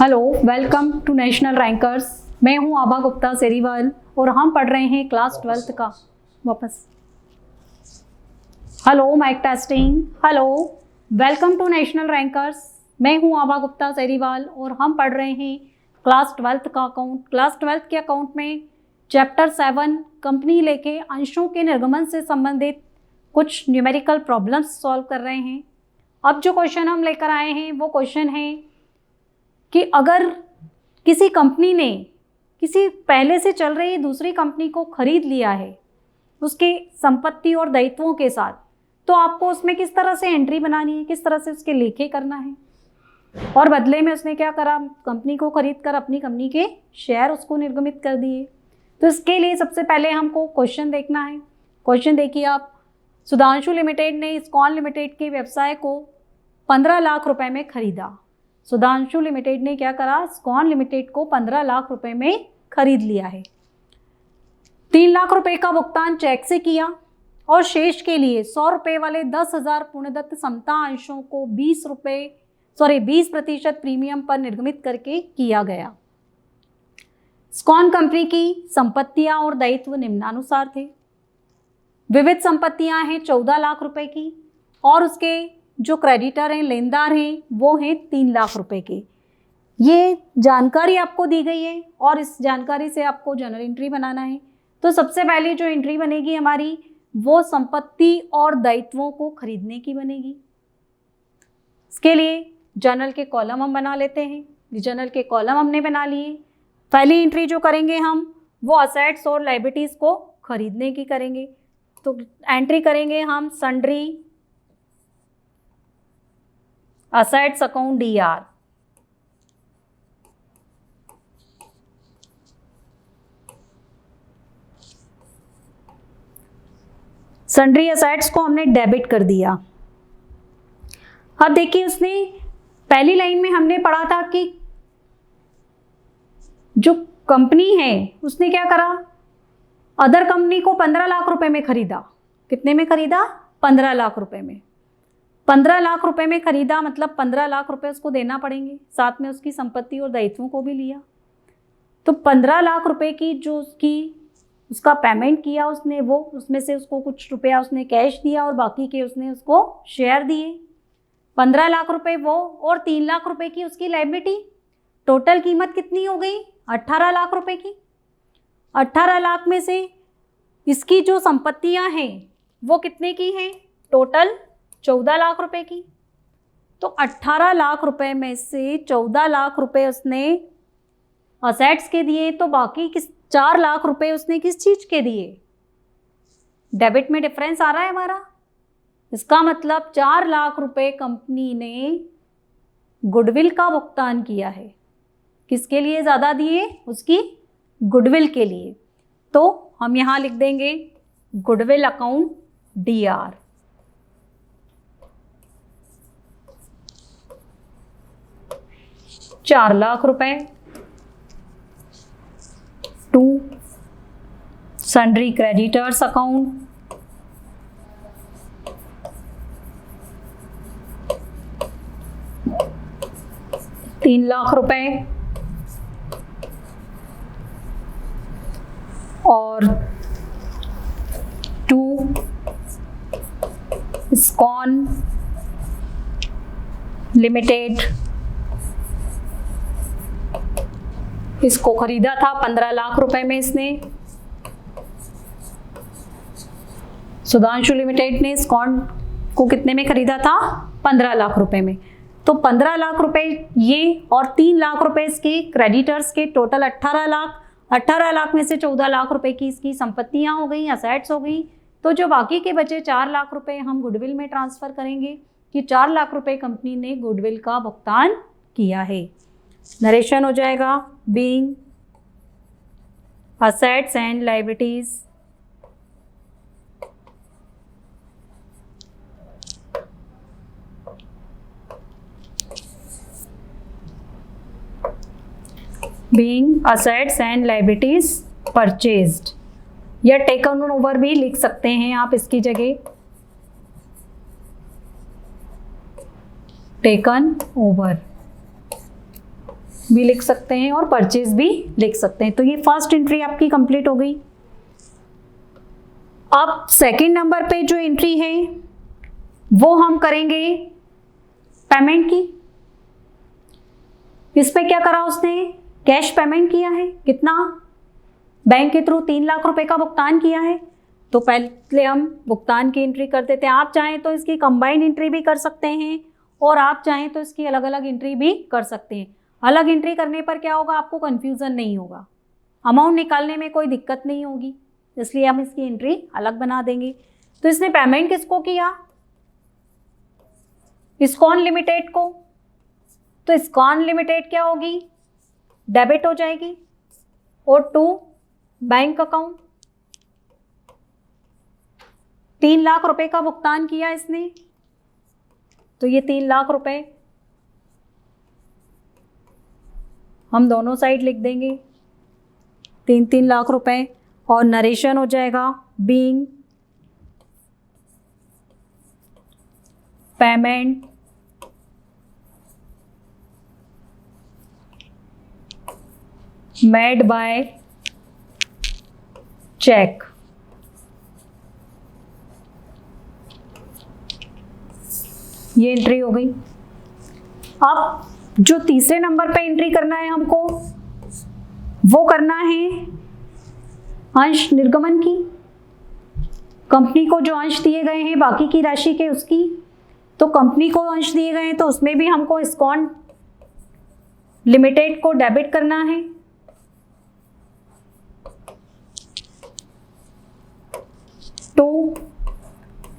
Hello, welcome to national rankers. मैं हूं आभा गुप्ता सेरीवाल और हम पढ़ रहे हैं क्लास 12th का वापस। Hello, mike testing. Hello, welcome to national rankers. मैं हूं आभा गुप्ता सेरीवाल और हम पढ़ रहे हैं क्लास 12th का अकाउंट। क्लास 12th के अकाउंट में चैप्टर 7 कंपनी लेके अंशों के निर्गमन से संबंधित कुछ न्यूमेरिकल प्रॉब्लम्स सॉल्व कर रहे हैं। अब जो क्वेश्चन हम लेकर आए हैं वो क्वेश्चन है कि अगर किसी कंपनी ने किसी पहले से चल रही दूसरी कंपनी को खरीद लिया है उसके संपत्ति और दायित्वों के साथ, तो आपको उसमें किस तरह से एंट्री बनानी है, किस तरह से उसके लेखे करना है। और बदले में उसने क्या करा, कंपनी को खरीद कर अपनी कंपनी के शेयर उसको निर्गमित कर दिए। तो इसके लिए सबसे पहले हमको क्वेश्चन देखना है। क्वेश्चन देखिए आप, सुधांशु लिमिटेड ने इस्कॉन लिमिटेड के व्यवसाय को 15 लाख रुपए में खरीदा। सुधांशु लिमिटेड ने क्या करा, इस्कॉन लिमिटेड को 15 लाख रुपए में खरीद लिया है। 3 लाख रुपए का भुगतान चेक से किया और शेष के लिए 100 रुपए वाले 10,000 पूर्णदत्त समता अंशों को 20% प्रीमियम पर निर्गमित करके किया गया। इस्कॉन कंपनी की संपत्तियां और दायित्व निम्नानुसार थे। विविध संपत्तियां हैं 14 लाख रुपए की और उसके जो क्रेडिटर हैं, लेनदार हैं, वो हैं 3 लाख रुपए के। ये जानकारी आपको दी गई है और इस जानकारी से आपको जर्नल एंट्री बनाना है। तो सबसे पहले जो एंट्री बनेगी हमारी, वो संपत्ति और दायित्वों को खरीदने की बनेगी। इसके लिए जर्नल के कॉलम हम बना लेते हैं। जर्नल के कॉलम हमने बना लिए। पहली एंट्री जो करेंगे हम, वो असेट्स और लायबिलिटीज़ को खरीदने की करेंगे। तो एंट्री करेंगे हम sundry assets account DR। Sundry assets को हमने डेबिट कर दिया। अब देखिए, उसने पहली लाइन में हमने पढ़ा था कि जो कंपनी है उसने क्या करा, अदर कंपनी को 15 लाख रुपए में खरीदा। कितने में खरीदा? 15 लाख रुपए में। 15 लाख रुपए में खरीदा मतलब 15 लाख रुपए उसको देना पड़ेंगे, साथ में उसकी संपत्ति और दायित्वों को भी लिया। तो 15 लाख रुपए की जो उसका पेमेंट किया उसने, वो उसमें से उसको कुछ रुपया उसने कैश दिया और बाकी के उसने उसको शेयर दिए। 15 लाख रुपए वो और 3 लाख रुपए की उसकी लायबिलिटी। टोटल कीमत कितनी हो गई? 18 लाख रुपए की। 18 लाख में से इसकी जो संपत्तियां हैं वो कितने की हैं? टोटल 14 लाख रुपए की। तो 18 लाख रुपए में से 14 लाख रुपए उसने असेट्स के दिए, तो बाकी 4 लाख रुपए उसने किस चीज के दिए? डेबिट में डिफरेंस आ रहा है हमारा। इसका मतलब 4 लाख रुपए कंपनी ने गुडविल का भुगतान किया है। किसके लिए ज़्यादा दिए? उसकी गुडविल के लिए। तो हम यहाँ लिख देंगे गुडविल अकाउंट DR। 4 लाख रुपए to sundry creditors account, ₹3 lakh और टू इस्कॉन लिमिटेड, इसको खरीदा था 15 लाख रुपए में। इसने सुधांशु लिमिटेड ने इस्कॉन को कितने में खरीदा था? 15 लाख रुपए में। तो 15 लाख रुपए ये और 3 लाख रुपए इसके क्रेडिटर्स के, टोटल 18 लाख। 18 लाख में से 14 लाख रुपए की इसकी संपत्तियां हो गई, असेट्स हो गई। तो जो बाकी के बचे 4 लाख रुपए हम गुडविल में ट्रांसफर करेंगे कि 4 लाख रुपए कंपनी ने गुडविल का भुगतान किया है। नरेशन हो जाएगा, being assets and liabilities purchased, या टेकन ओवर भी लिख सकते हैं आप इसकी जगह, टेकन ओवर। भी लिख सकते हैं और परचेज भी लिख सकते हैं। तो ये फर्स्ट एंट्री आपकी कंप्लीट हो गई। अब सेकंड नंबर पे जो एंट्री है वो हम करेंगे पेमेंट की। इस पे क्या करा उसने, कैश पेमेंट किया है। कितना, बैंक के थ्रू 3 लाख रुपए का भुगतान किया है। तो पहले हम भुगतान की एंट्री कर देते हैं। आप चाहें तो इसकी कंबाइंड एंट्री भी कर सकते हैं और आप चाहें तो इसकी अलग अलग एंट्री भी कर सकते हैं। अलग एंट्री करने पर क्या होगा, आपको कन्फ्यूज़न नहीं होगा, अमाउंट निकालने में कोई दिक्कत नहीं होगी, इसलिए हम इसकी एंट्री अलग बना देंगे। तो इसने पेमेंट किसको किया, इस्कॉन लिमिटेड को। तो इस्कॉन लिमिटेड क्या होगी, डेबिट हो जाएगी। और टू बैंक अकाउंट 3 लाख रुपए का भुगतान किया इसने, तो ये 3 लाख रुपए हम दोनों साइड लिख देंगे, 3 लाख रुपए। और नरेशन हो जाएगा being payment made by cheque. ये एंट्री हो गई। अब जो तीसरे नंबर पे एंट्री करना है हमको, वो करना है अंश निर्गमन की। कंपनी को जो अंश दिए गए हैं बाकी की राशि के, उसकी। तो कंपनी को अंश दिए गए हैं तो उसमें भी हमको इस्कॉन लिमिटेड को डेबिट करना है। To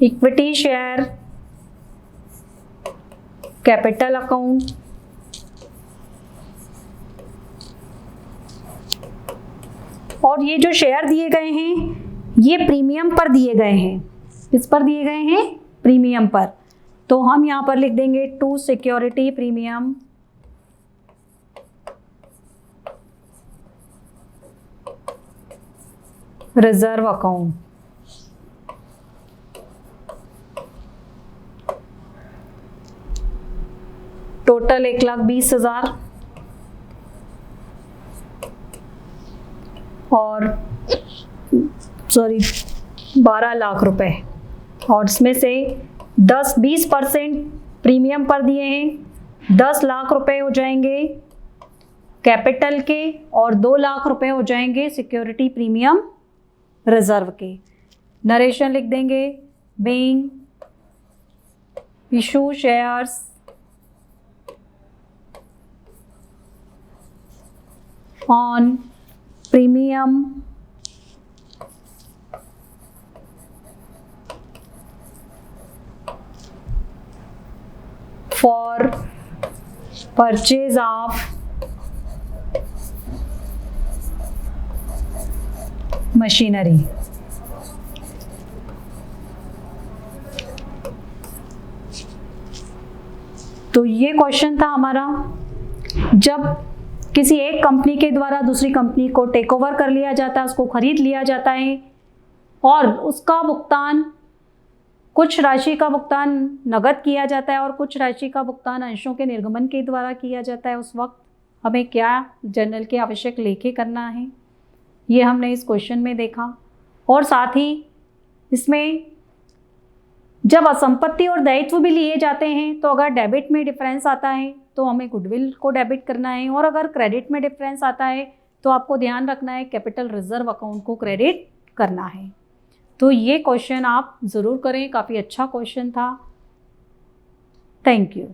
equity share capital account और ये जो शेयर दिए गए हैं ये प्रीमियम पर दिए गए हैं। किस पर दिए गए हैं, प्रीमियम पर। तो हम यहाँ पर लिख देंगे to security premium reserve account. Total 1,20,000 और 12 लाख रुपए। और इसमें से 10-20% प्रीमियम पर दिए हैं, 10 लाख रुपए हो जाएंगे कैपिटल के और 2 लाख रुपए हो जाएंगे सिक्योरिटी प्रीमियम रिजर्व के। नरेशन लिख देंगे being issue shares on premium for purchase of machinery. तो ये क्वेश्चन था हमारा, जब किसी एक कंपनी के द्वारा दूसरी कंपनी को टेक ओवर कर लिया जाता है, उसको खरीद लिया जाता है और उसका भुगतान, कुछ राशि का भुगतान नगद किया जाता है और कुछ राशि का भुगतान अंशों के निर्गमन के द्वारा किया जाता है, उस वक्त हमें क्या जर्नल के आवश्यक लेखे करना है, ये हमने इस क्वेश्चन में देखा। और साथ ही इसमें जब असंपत्ति और दायित्व भी लिए जाते हैं तो अगर डेबिट में डिफरेंस आता है तो हमें गुडविल को डेबिट करना है, और अगर क्रेडिट में डिफरेंस आता है तो आपको ध्यान रखना है कैपिटल रिजर्व अकाउंट को क्रेडिट करना है। तो ये क्वेश्चन आप ज़रूर करें, काफ़ी अच्छा क्वेश्चन था। Thank you.